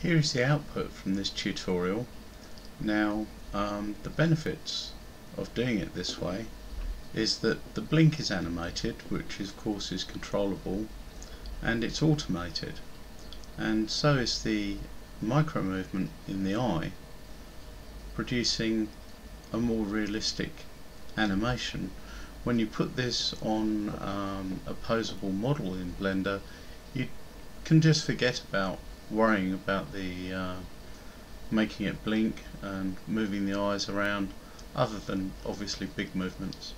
Here is the output from this tutorial. Now the benefits of doing it this way is that the blink is animated, which of course is controllable, and it's automated, and so is the micro movement in the eye, producing a more realistic animation. When you put this on a posable model in Blender, you can just forget about worrying about the making it blink and moving the eyes around, other than obviously big movements.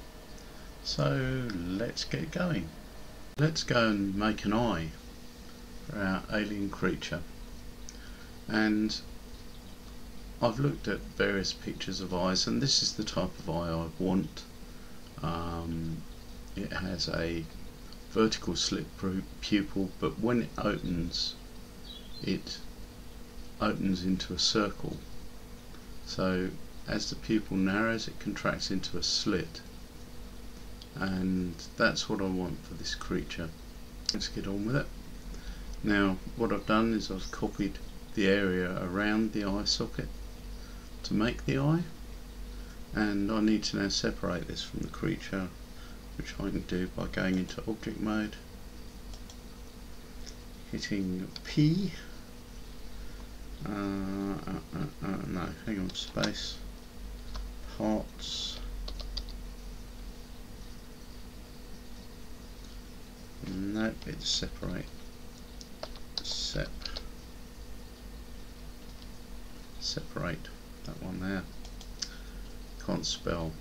So let's get going. Let's go and make an eye for our alien creature, and I've looked at various pictures of eyes, and this is the type of eye I want. It has a vertical slit pupil, but when it opens into a circle, so as the pupil narrows it contracts into a slit, and that's what I want for this creature. Let's get on with it. Now what I've done is I've copied the area around the eye socket to make the eye, and I need to now separate this from the creature, which I can do by going into object mode, hitting P, no, hang on, space, parts, no, it's separate, separate, that one there, can't spell,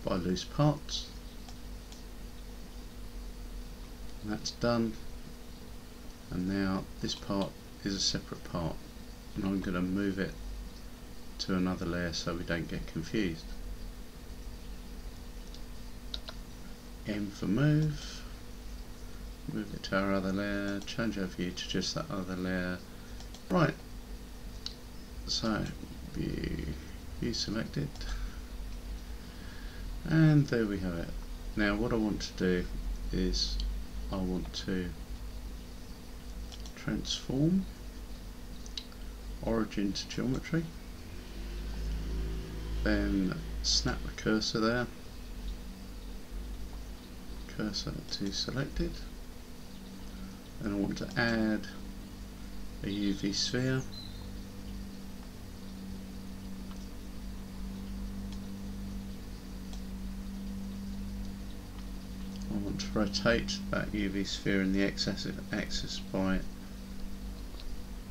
by loose parts. And that's done, and now this part is a separate part, and I'm going to move it to another layer so we don't get confused. M for move it to our other layer, change our view to just that other layer. Right, so view selected, and there we have it. Now what I want to do is I want to transform origin to geometry, then snap the cursor there, cursor to selected, and I want to add a UV sphere, I want to rotate that UV sphere in the x-axis by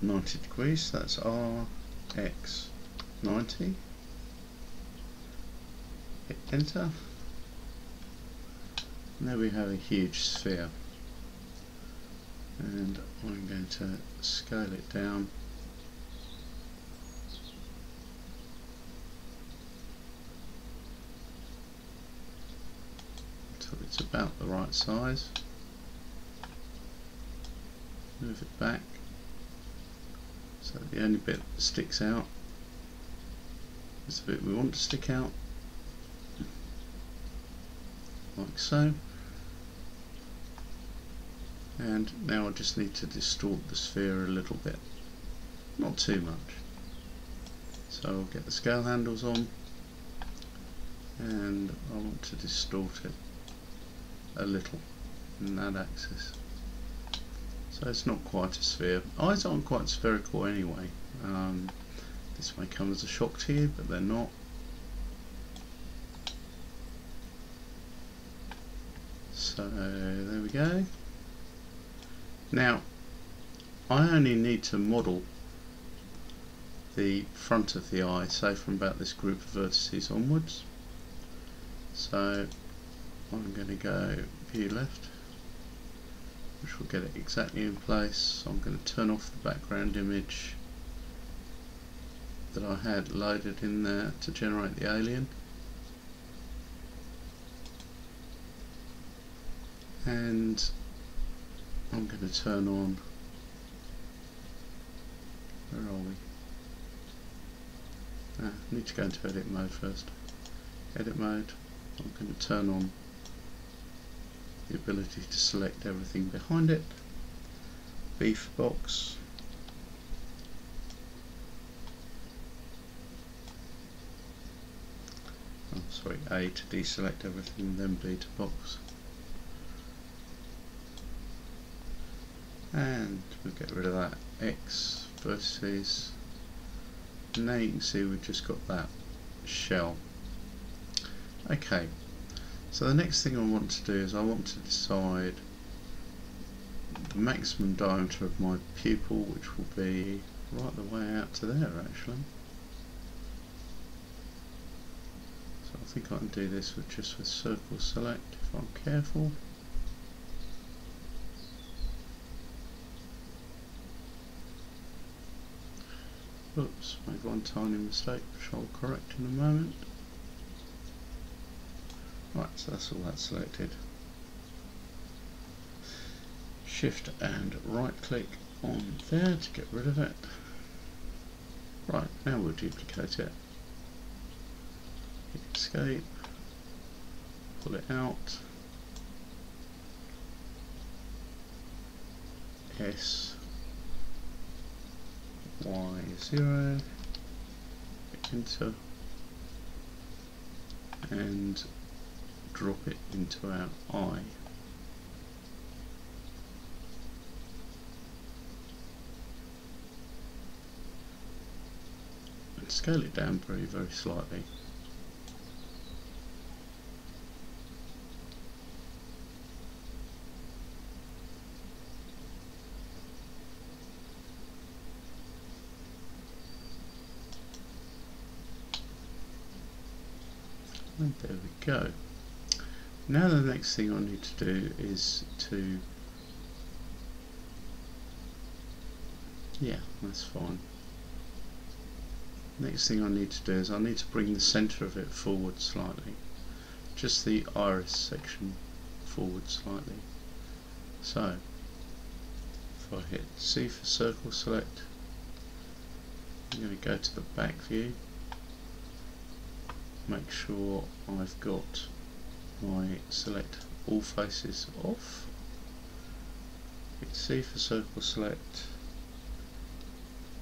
90 degrees, that's RX 90, hit enter, and there we have a huge sphere, and I'm going to scale it down until it's about the right size, move it back so the only bit that sticks out is the bit we want to stick out, like so. And now I just need to distort the sphere a little bit, not too much. So I'll get the scale handles on, and I want to distort it a little in that axis. So it's not quite a sphere. Eyes aren't quite spherical anyway. This may come as a shock to you, but they're not. So there we go. Now I only need to model the front of the eye, say from about this group of vertices onwards. So I'm going to go view left, which will get it exactly in place. So I'm going to turn off the background image that I had loaded in there to generate the alien, and I'm going to turn on, where are we? I need to go into edit mode first. Edit mode, I'm going to turn on the ability to select everything behind it. B for box, A to deselect everything, and then B to box. And we'll get rid of that X vertices. Now you can see we've just got that shell. Okay, so the next thing I want to do is I want to decide the maximum diameter of my pupil, which will be right the way out to there actually. So I think I can do this with just with circle select if I'm careful. Oops, made one tiny mistake which I'll correct in a moment. Right, so that's all that selected. Shift and right click on there to get rid of it. Right, now we'll duplicate it. Hit escape, pull it out, S, Y 0, hit enter, and drop it into our eye. And scale it down very, very slightly. And there we go. Now the next thing I need to do is to, yeah, that's fine. Next thing I need to do is I need to bring the centre of it forward slightly, just the iris section forward slightly. So if I hit C for circle select, I'm going to go to the back view, make sure I've got my select all faces off, hit C for circle select,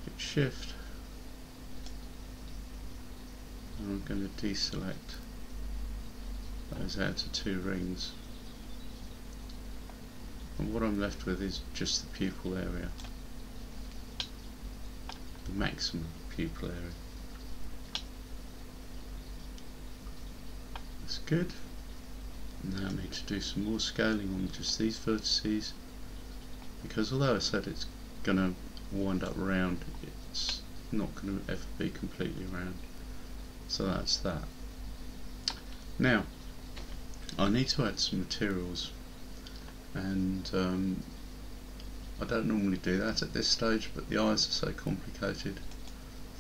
hit shift, and I'm going to deselect those out to 2 rings, and what I'm left with is just the pupil area, the maximum pupil area. That's good. Now I need to do some more scaling on just these vertices, because although I said it's going to wind up round, it's not going to ever be completely round. So that's that. Now I need to add some materials, and I don't normally do that at this stage, but the eyes are so complicated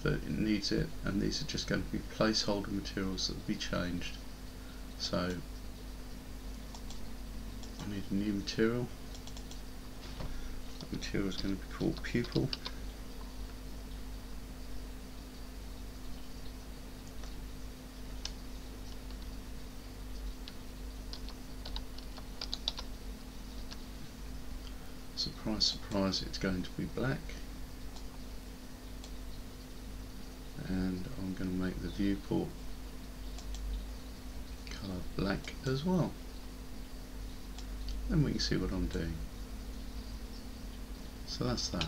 that it needs it, and these are just going to be placeholder materials that will be changed. So I need a new material. That material is going to be called pupil. Surprise, surprise, it's going to be black. And I'm going to make the viewport colour black as well. Then we can see what I'm doing. So that's that.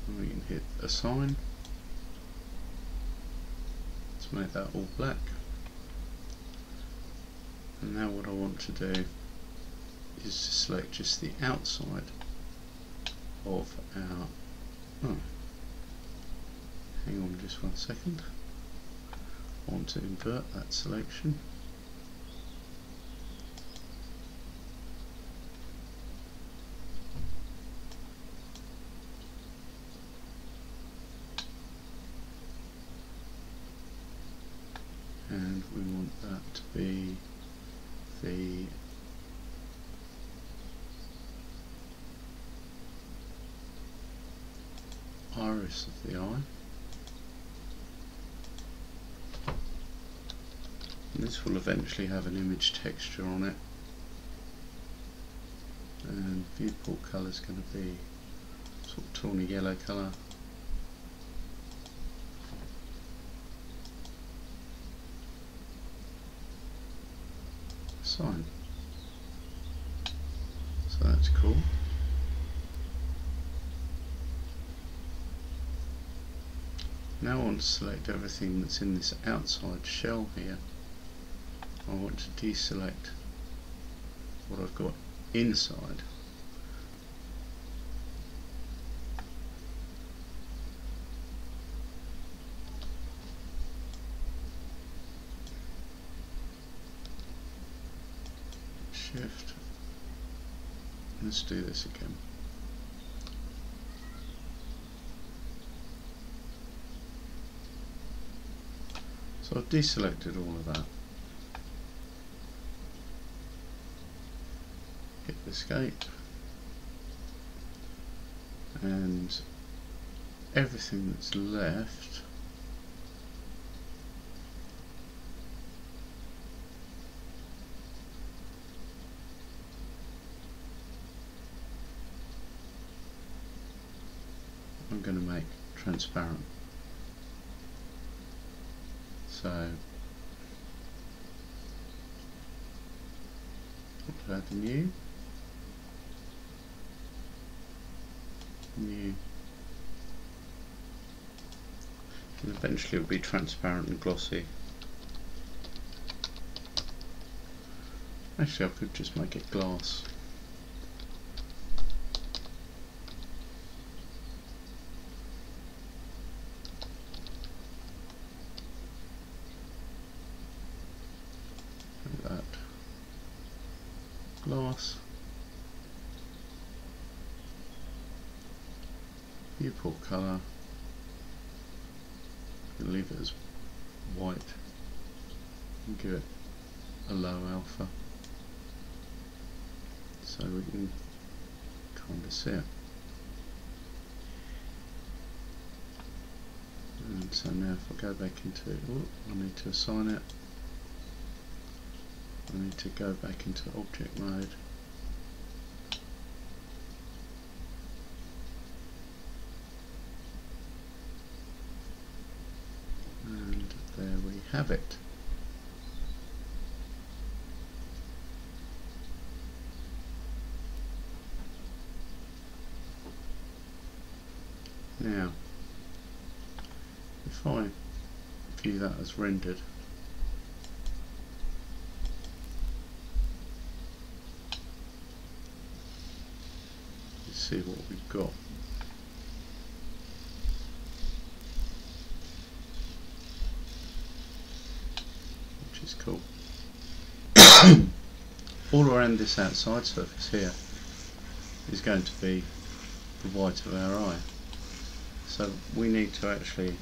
And we can hit assign to make that all black. And now what I want to do is to select just the outside of our, hang on just 1 second, I want to invert that selection. And we want that to be the iris of the eye. And this will eventually have an image texture on it. And viewport colour is going to be sort of tawny yellow colour. sign. So that's cool. Now I want to select everything that's in this outside shell here. I want to deselect what I've got inside. Shift. Let's do this again. So I've deselected all of that. Hit escape, and everything that's left I'm going to make transparent. So I'll add new, and eventually it will be transparent and glossy. Actually, I could just make it glass. Like that. Glass. Viewport colour. Leave it as white and give it a low alpha so we can kind of see it. And so now if I go back into it, I need to assign it. I need to go back into object mode. And there we have it. Now, if I view that as rendered, let's see what we've got. Which is cool. All around this outside surface here is going to be the white of our eye. So we need to actually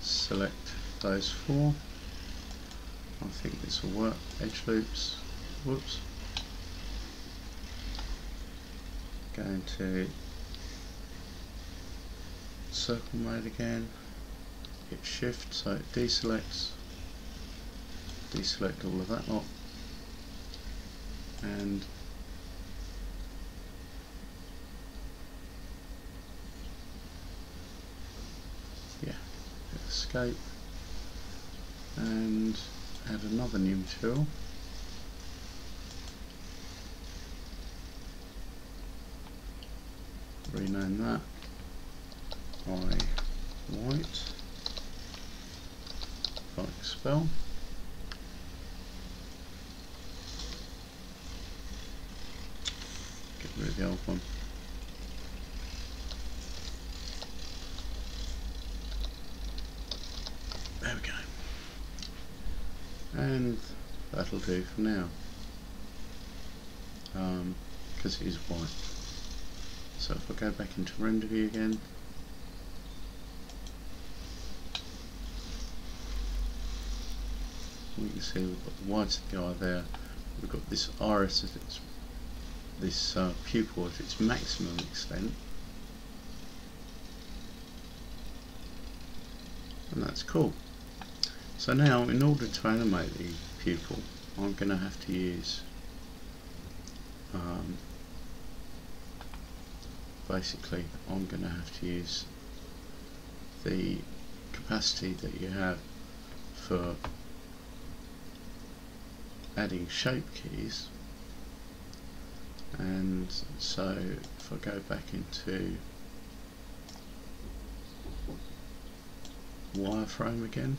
select those four. I think this will work. Edge loops. Whoops. Go into circle mode again. Hit shift so it deselects. Deselect all of that lot. And escape and add another new material. Rename that by white, like spell. Get rid of the old one. There we go. And that'll do for now. Because it is white. So if I go back into render view again, we can see we've got the white of the eye there. We've got this iris at its pupil at its maximum extent. And that's cool. So now, in order to animate the pupil, I'm going to have to use basically I'm going to have to use the capacity that you have for adding shape keys, and so if I go back into wireframe again,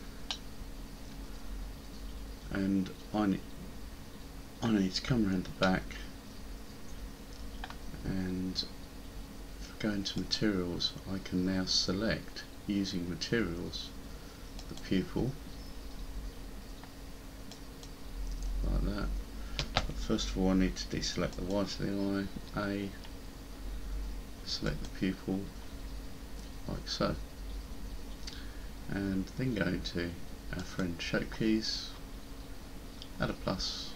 and I need to come around the back, and if I go into materials, I can now select, using materials, the pupil like that. But first of all, I need to deselect the white of the eye, select the pupil like so, and then go into our friend shape keys, add a plus,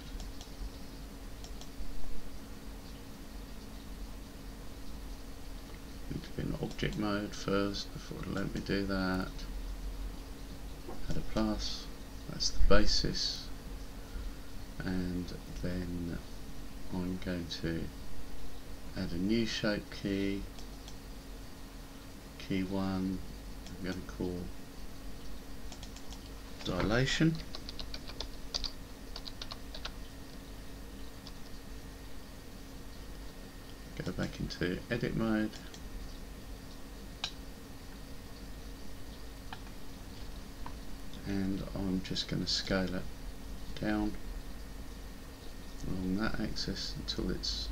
need to be in object mode first before it'll let me do that. Add a plus, that's the basis, and then I'm going to add a new shape key, key 1, I'm going to call dilation. Go back into edit mode, and I'm just going to scale it down along that axis until it's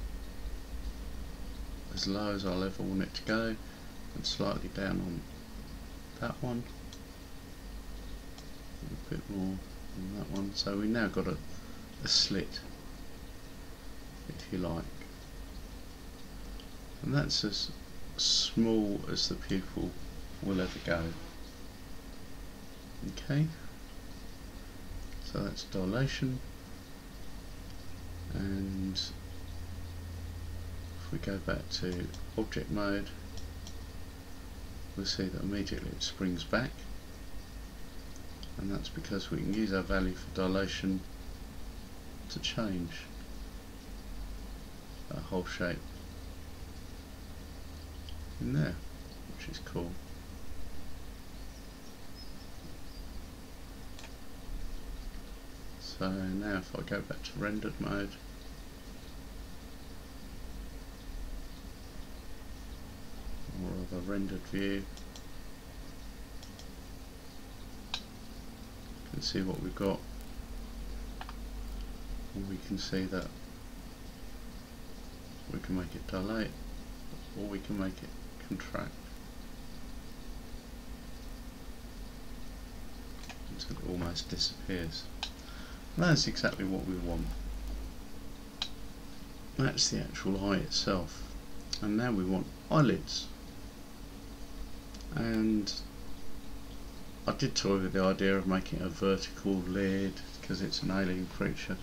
as low as I'll ever want it to go, and slightly down on that one, a bit more on that one. So we now got a slit, if you like, and that's as small as the pupil will ever go. Okay, so that's dilation, and if we go back to object mode, we'll see that immediately it springs back, and that's because we can use our value for dilation to change that whole shape in there, which is cool. So now if I go back to rendered mode, or rather rendered view, you can see what we've got, and we can see that we can make it dilate, or we can make it contract until it almost disappears. And that's exactly what we want. That's the actual eye itself. And now we want eyelids. And I did toy with the idea of making a vertical lid because it's an alien creature,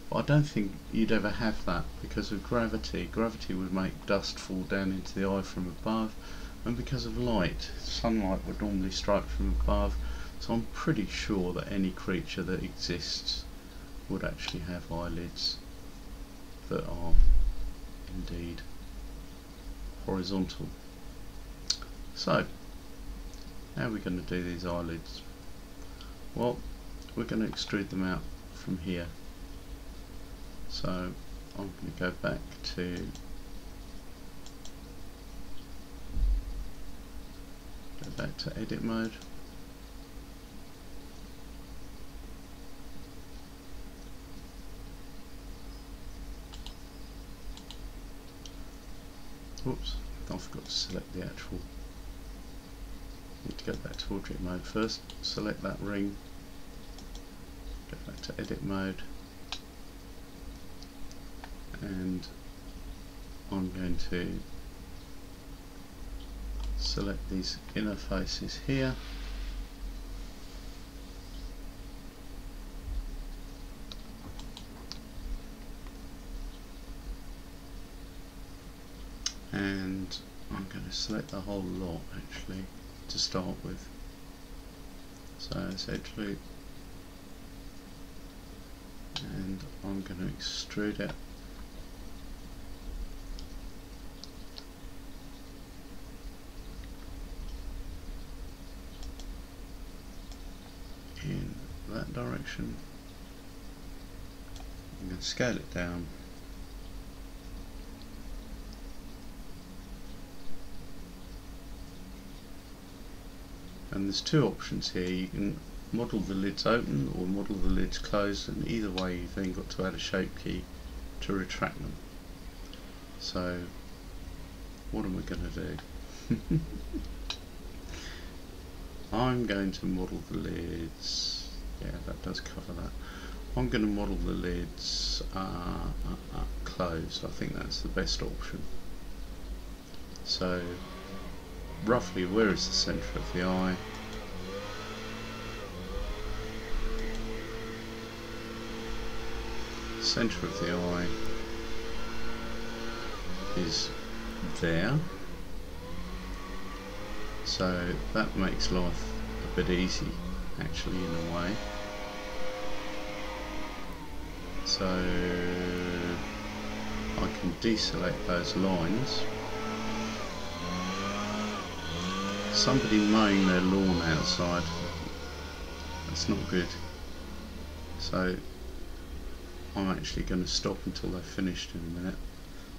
but I don't think you'd ever have that because of gravity. Gravity would make dust fall down into the eye from above, and because of light, sunlight would normally strike from above, so I'm pretty sure that any creature that exists would actually have eyelids that are indeed horizontal. So, how are we going to do these eyelids? Well, we're going to extrude them out from here. So, I'm going to go back to edit mode. Oops, I forgot to select the actual. Need to go back to object mode first, select that ring, go back to edit mode, and I'm going to select these inner faces here, and I'm going to select the whole lot actually to start with. So essentially, and I'm going to extrude it in that direction, and scale it down. And there's two options here. You can model the lids open or model the lids closed, and either way you've then got to add a shape key to retract them. So what am I going to do? I'm going to model the lids. Yeah, that does cover that. I'm going to model the lids closed. I think that's the best option. So roughly, where is the centre of the eye? Centre of the eye is there, so that makes life a bit easy actually in a way. So I can deselect those lines. Somebody mowing their lawn outside, that's not good, so I'm actually going to stop until they've finished in a minute.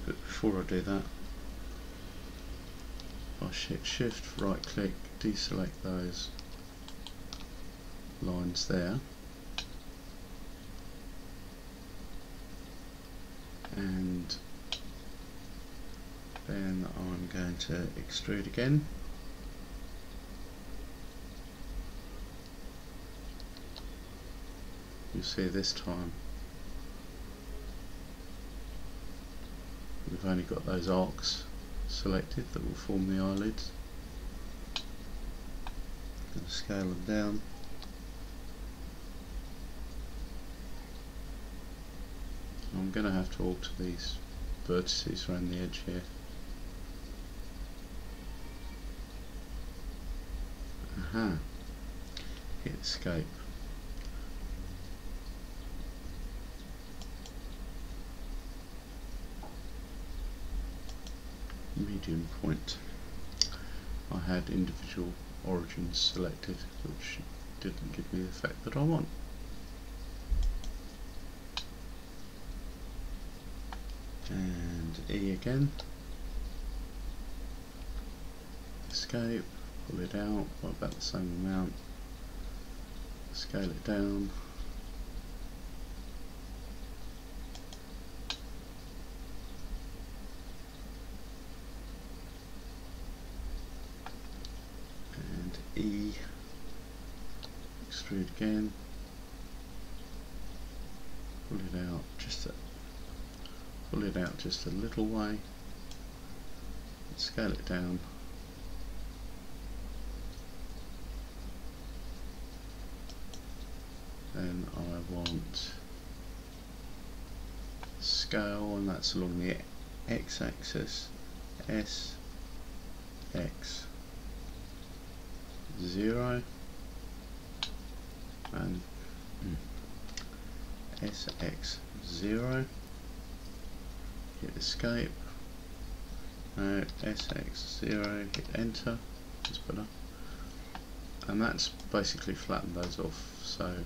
But before I do that, I hit shift, right click, deselect those lines there, and then I'm going to extrude again. You'll see this time we've only got those arcs selected that will form the eyelids. I'm going to scale them down. I'm going to have to alter these vertices around the edge here. Aha. Hit escape. Medium point. I had individual origins selected, which didn't give me the effect that I want. And E again. Escape. Pull it out by about the same amount. Scale it down. E, extrude again, pull it out just a little way, scale it down, then I want scale, and that's along the x-axis, S, X, 0 and SX0, hit escape, now SX0, hit enter, that's better, and that's basically flattened those off. So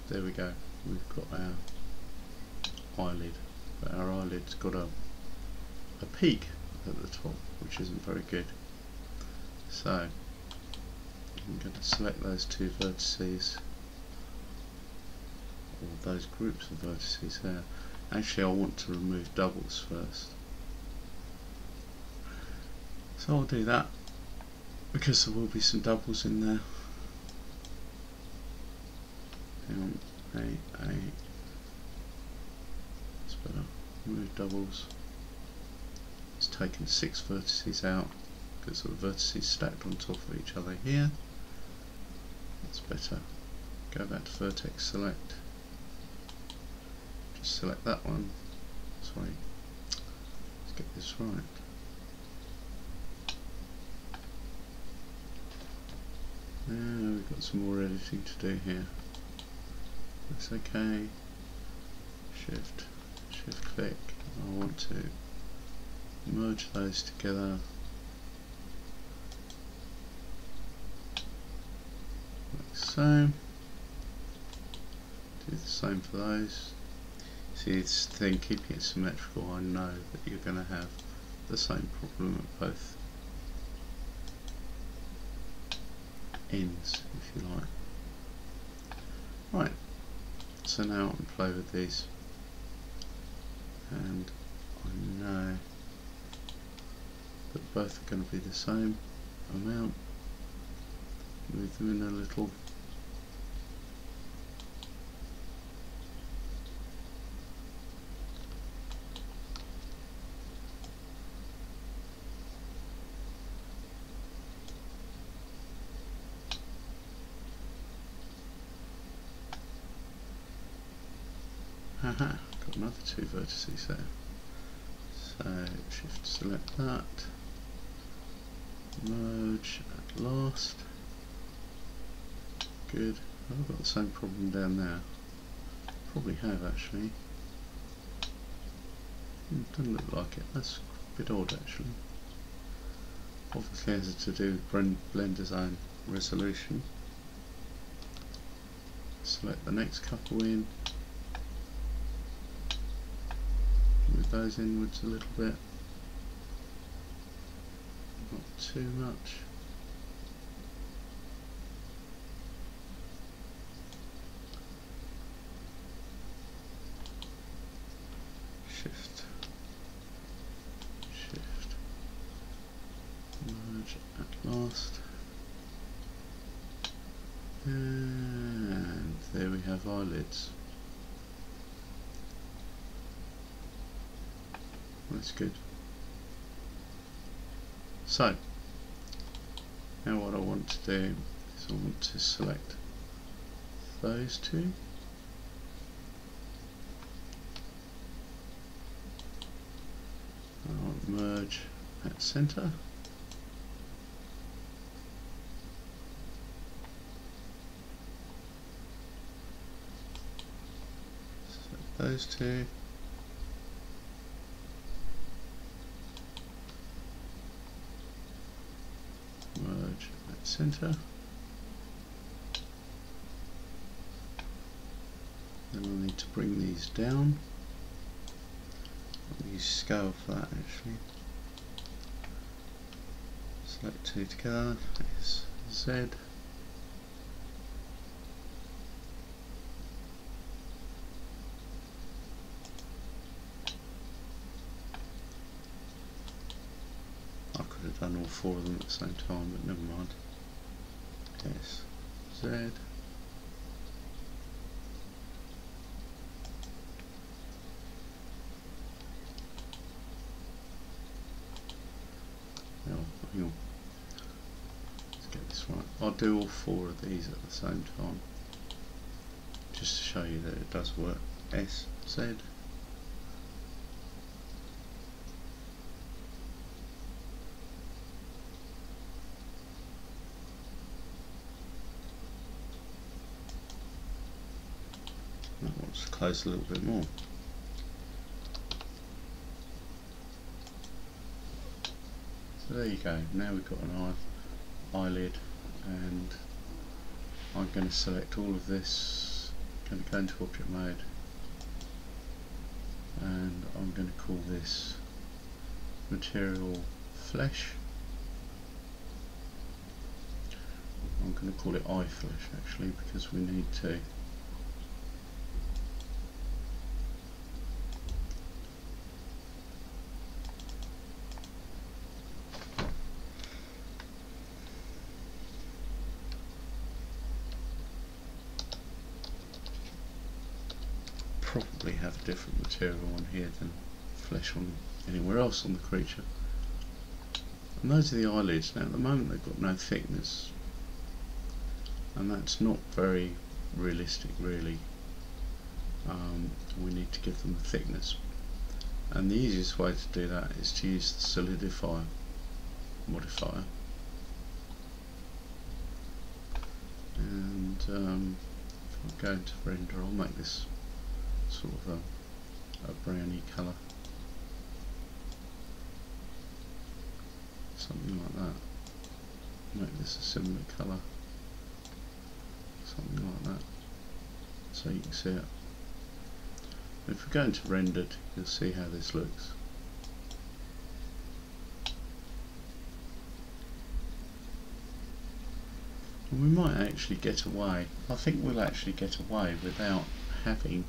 there we go, we've got our eyelid, but our eyelid's got a peak at the top, which isn't very good. So I'm going to select those two vertices, or those groups of vertices there. Actually I want to remove doubles first, so I'll do that because there will be some doubles in there. Hang on, that's better, remove doubles. It's taken 6 vertices out because the vertices stacked on top of each other here. That's better. Go back to vertex select. Just select that one. Sorry. Let's get this right. Now we've got some more editing to do here. That's okay. Shift click. I want to merge those together. Like so. Do the same for those. See this thing, keeping it symmetrical, I know that you're going to have the same problem at both ends, if you like. Right, so now I can play with these, and I know that both are going to be the same amount. Move them in a little. Haha, got another two vertices there. So shift select that, merge at last. Good. I've got the same problem down there. Probably have actually. Doesn't look like it. That's a bit odd actually. Obviously has to do with Blender's own resolution. Select the next couple in. Move those inwards a little bit. Not too much. Shift, merge at last, and there we have eyelids. That's good. So now what I want to do is I want to select those two. I'll merge at center. Select those two. Merge at center. Then I'll need to bring these down. I'll use scale for that actually. Select two together, S, Z. I could have done all four of them at the same time, but never mind. S, Z. Hang on. Let's get this right. I'll do all four of these at the same time, just to show you that it does work. S, Z. I want to close a little bit more. So there you go, now we've got an eyelid, and I'm going to select all of this, going to go into object mode, and I'm going to call this material flesh. I'm going to call it eye flesh actually, because we need to probably have a different material on here than flesh on anywhere else on the creature. And those are the eyelids. Now at the moment they've got no thickness, and that's not very realistic really. We need to give them a thickness, and the easiest way to do that is to use the solidify modifier, and if I go into render, I'll make this sort of a browny colour, something like that. Make this a similar colour, something like that, so you can see it. If we go into rendered, you'll see how this looks. And we might actually get away, I think we'll actually get away without having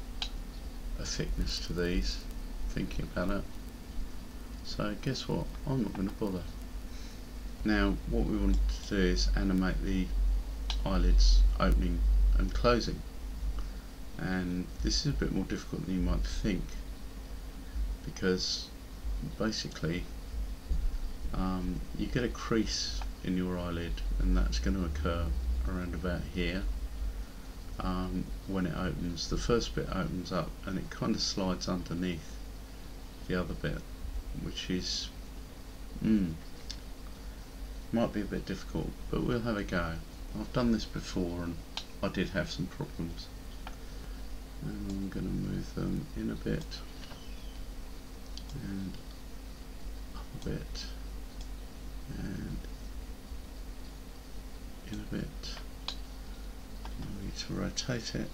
a thickness to these, thinking about it. So guess what, I'm not going to bother. Now what we want to do is animate the eyelids opening and closing, and this is a bit more difficult than you might think, because basically you get a crease in your eyelid, and that's going to occur around about here. When it opens, the first bit opens up and it kind of slides underneath the other bit, which is might be a bit difficult, but we'll have a go. I've done this before and I did have some problems, and I'm going to move them in a bit and up a bit and in a bit. I need to rotate it.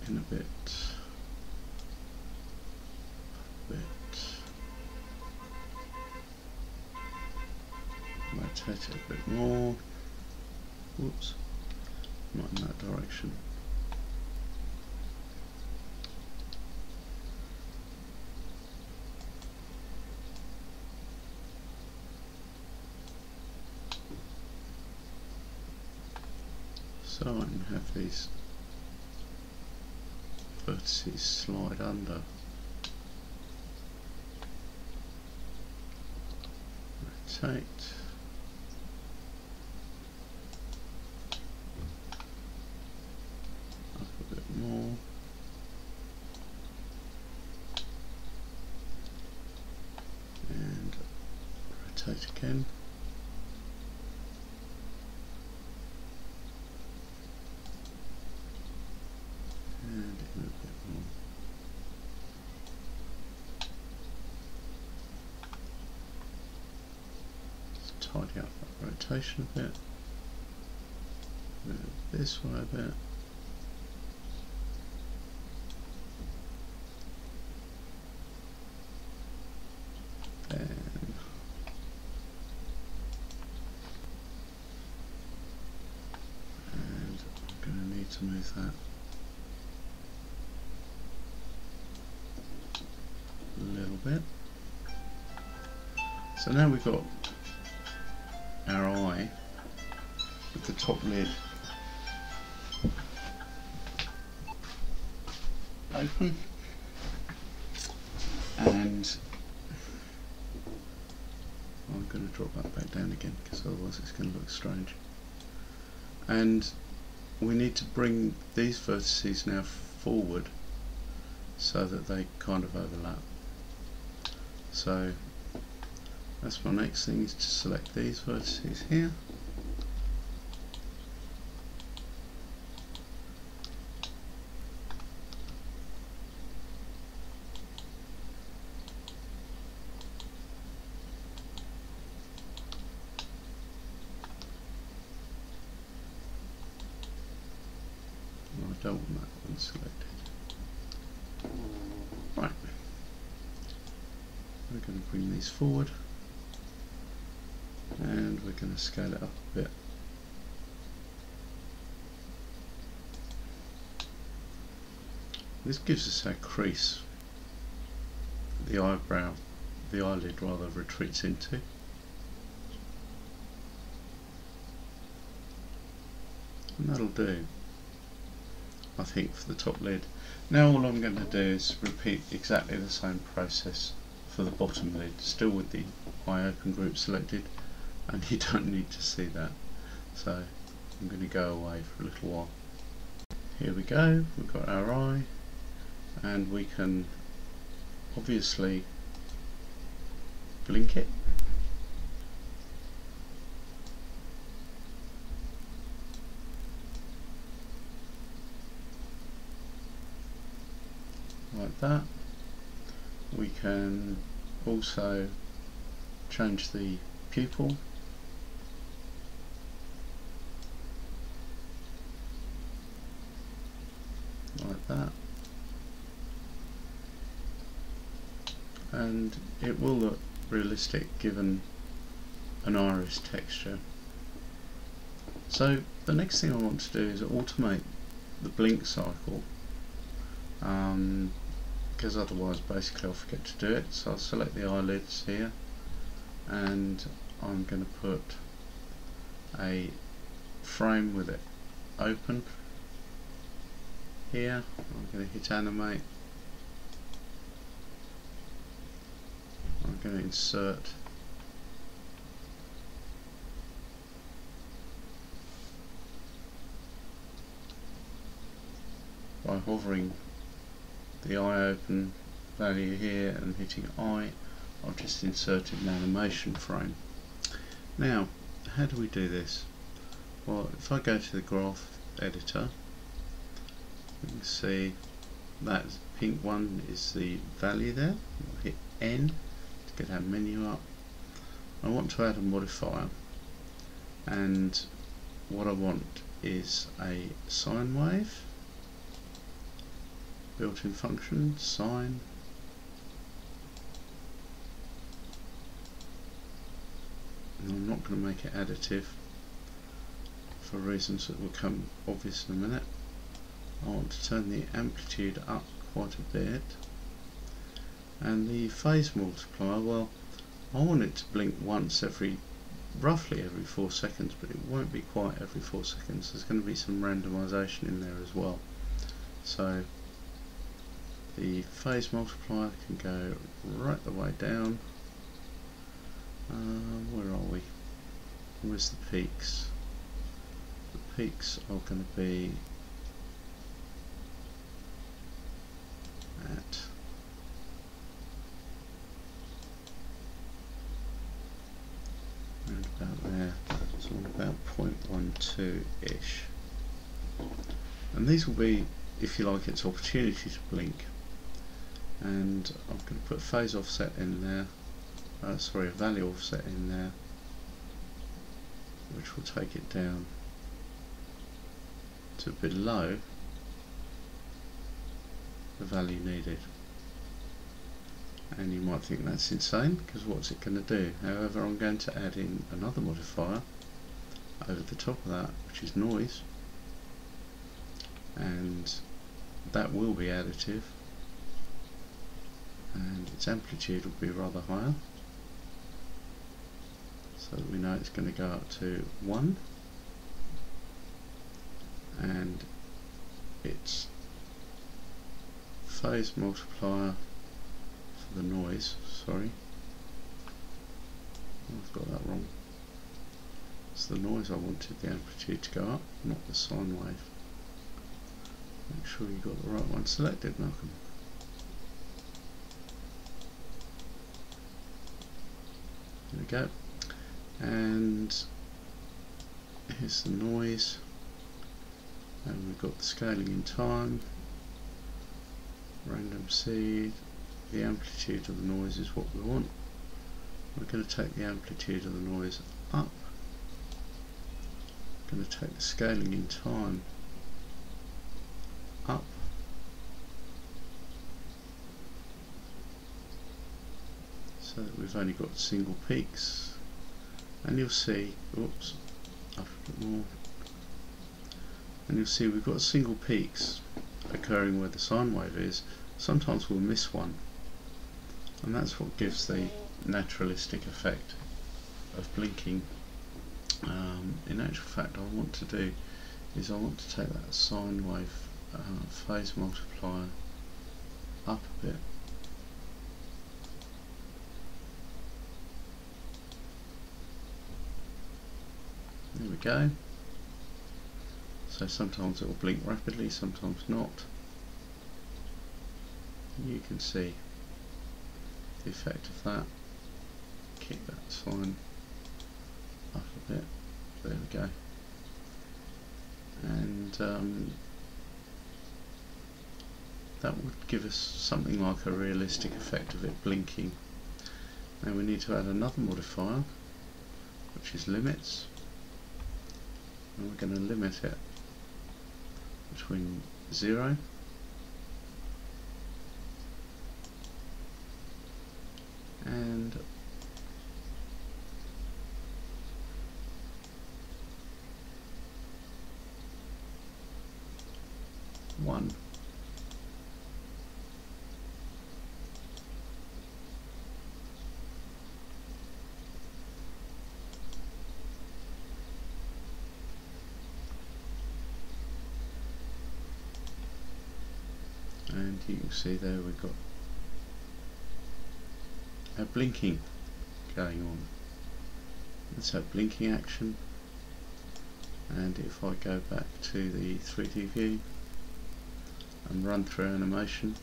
In a bit. Rotate it a bit more. Whoops. Not in that direction. So I can have these vertices slide under. Rotate. Up a bit more. And rotate again. Tidy up that rotation a bit, move this way a bit, then and I'm going to need to move that a little bit. So now we've got our eye with the top lid open, and I'm going to drop that back down again because otherwise it's going to look strange. And we need to bring these vertices now forward so that they kind of overlap. So that's my next thing, is to select these vertices here. I don't want that one selected. Right. We're going to bring these forward, and we're going to scale it up a bit. This gives us our crease, the eyebrow, the eyelid rather, retreats into. And that'll do, I think, for the top lid. Now all I'm going to do is repeat exactly the same process for the bottom lid, still with the eye open group selected, and you don't need to see that. So I'm going to go away for a little while. Here we go, we've got our eye, and we can obviously blink it. Like that. We can also change the pupil. Like that. And it will look realistic given an iris texture. So the next thing I want to do is automate the blink cycle, because otherwise basically I'll forget to do it. So I'll select the eyelids here and I'm going to put a frame with it open here. I'm going to hit animate. I'm going to insert by hovering the eye open value here and hitting I. I've just inserted an animation frame. Now, how do we do this? Well, if I go to the graph editor, you can see that pink one is the value there. I'll hit N to get our menu up. I want to add a modifier, and what I want is a sine wave, built-in function, sine, and I'm not going to make it additive for reasons that will become obvious in a minute. I want to turn the amplitude up quite a bit, and the phase multiplier, well, I want it to blink once roughly every 4 seconds, but it won't be quite every 4 seconds. There's going to be some randomization in there as well. So the phase multiplier can go right the way down. Where are we? Where's the peaks? The peaks are going to be at around about there, so about 0.12-ish. And these will be, if you like, its opportunity to blink. And I'm going to put phase offset in there, sorry, a value offset in there, which will take it down to below the value needed. And you might think that's insane, because what's it going to do? However, I'm going to add in another modifier over the top of that, which is noise, and that will be additive, and its amplitude will be rather higher, so that we know it's going to go up to 1, and its phase multiplier for the noise, sorry, I've got that wrong. It's the noise I wanted the amplitude to go up, not the sine wave. Make sure you got the right one selected, Malcolm. There we go. And here's the noise, and we've got the scaling in time, random seed. The amplitude of the noise is what we want. We're going to take the amplitude of the noise up. We're going to take the scaling in time up. So that we've only got single peaks. And you'll see, oops, up a bit more. And you'll see we've got single peaks occurring where the sine wave is. Sometimes we'll miss one, and that's what gives the naturalistic effect of blinking. In actual fact, what I want to do is I want to take that sine wave phase multiplier up a bit. There we go. So sometimes it will blink rapidly, sometimes not. You can see the effect of that. Keep that sine up a bit. There we go. And that would give us something like a realistic effect of it blinking. Now we need to add another modifier, which is limits, and we're going to limit it between 0 and 1. And you can see there we've got our blinking going on. Let's have blinking action, and if I go back to the 3D view and run through animation,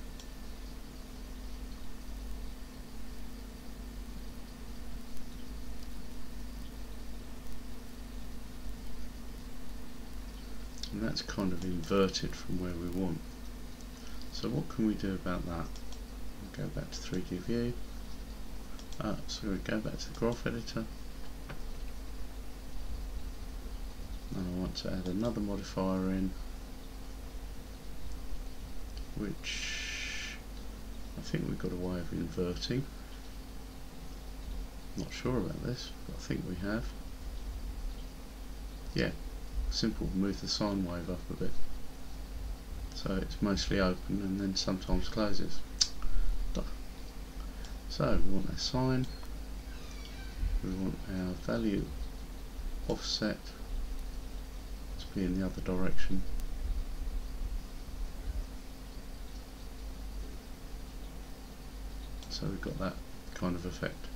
and that's kind of inverted from where we want. So what can we do about that? We'll go back to 3D view, so we go back to the graph editor, and I want to add another modifier in, which I think we've got a way of inverting. Not sure about this, but I think we have. Yeah, simple, move the sine wave up a bit. So it's mostly open and then sometimes closes. So we want our sine, we want our value offset to be in the other direction. So we've got that kind of effect.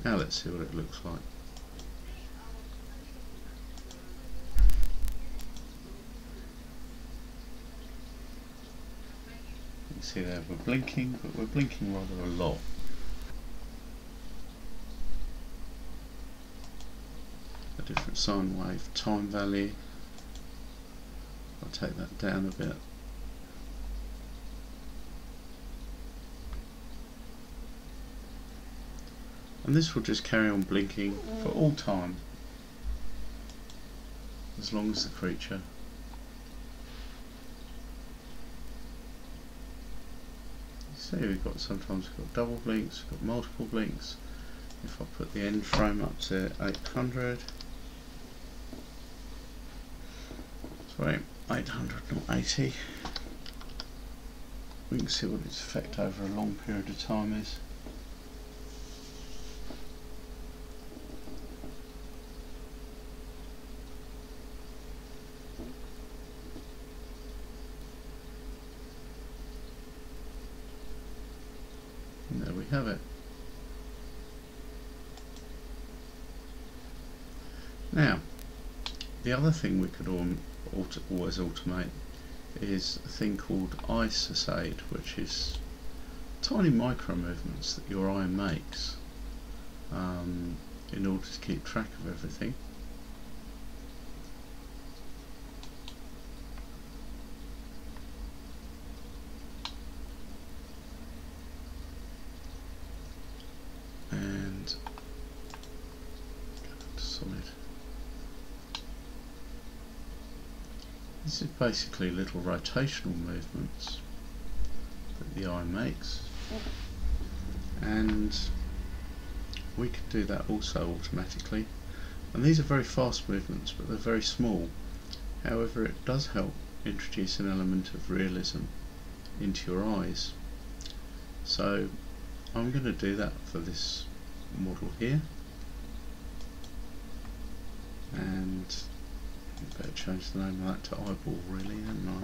Now let's see what it looks like. You see there we're blinking, but we're blinking rather a lot. A different sine wave time value. I'll take that down a bit. And this will just carry on blinking for all time, as long as the creature see we've got sometimes double blinks, we've got multiple blinks. If I put the end frame up to 800, sorry, 800 not 80, we can see what its effect over a long period of time is. And there we have it. Now, the other thing we could always automate is a thing called eye sussade, which is tiny micro movements that your eye makes in order to keep track of everything. And solid. This is basically little rotational movements that the eye makes, and we could do that also automatically. And these are very fast movements, but they're very small. However, it does help introduce an element of realism into your eyes. So I'm going to do that for this model here, and I better change the name of that to eyeball, really, hadn't I?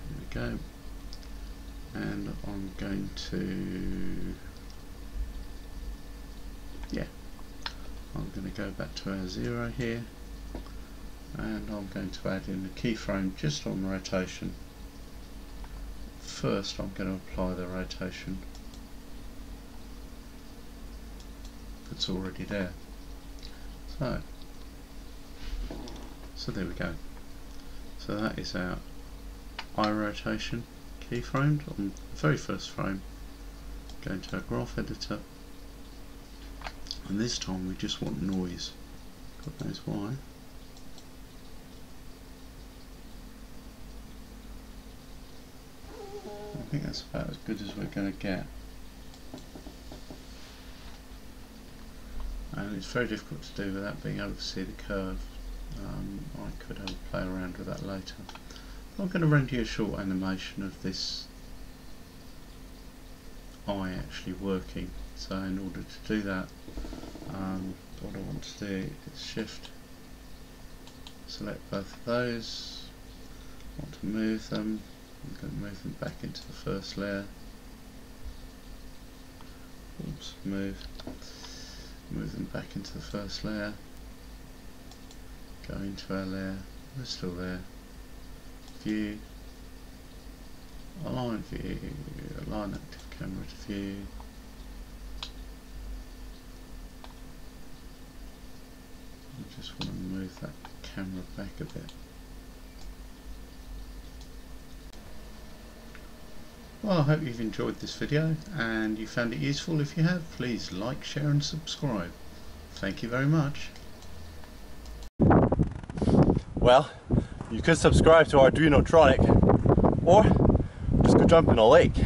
There we go. And I'm going to, yeah, I'm going to go back to our 0 here, and I'm going to add in the keyframe just on rotation. First I'm going to apply the rotation that's already there. So there we go. So that is our eye rotation keyframed on the very first frame. Go into our graph editor, and this time we just want noise. God knows why. I think that's about as good as we're going to get. And it's very difficult to do without being able to see the curve. I could have a play around with that later. I'm going to render you a short animation of this eye actually working. So in order to do that, what I want to do is shift, select both of those, I want to move them, I'm going to move them back into the first layer, oops, move them back into the first layer, go into our layer, they're still there, view, align view, align active camera to view, I just want to move that camera back a bit. Well, I hope you've enjoyed this video and you found it useful. If you have, please like, share and subscribe. Thank you very much. Well, you could subscribe to Arduino Tronic, or just go jump in a lake.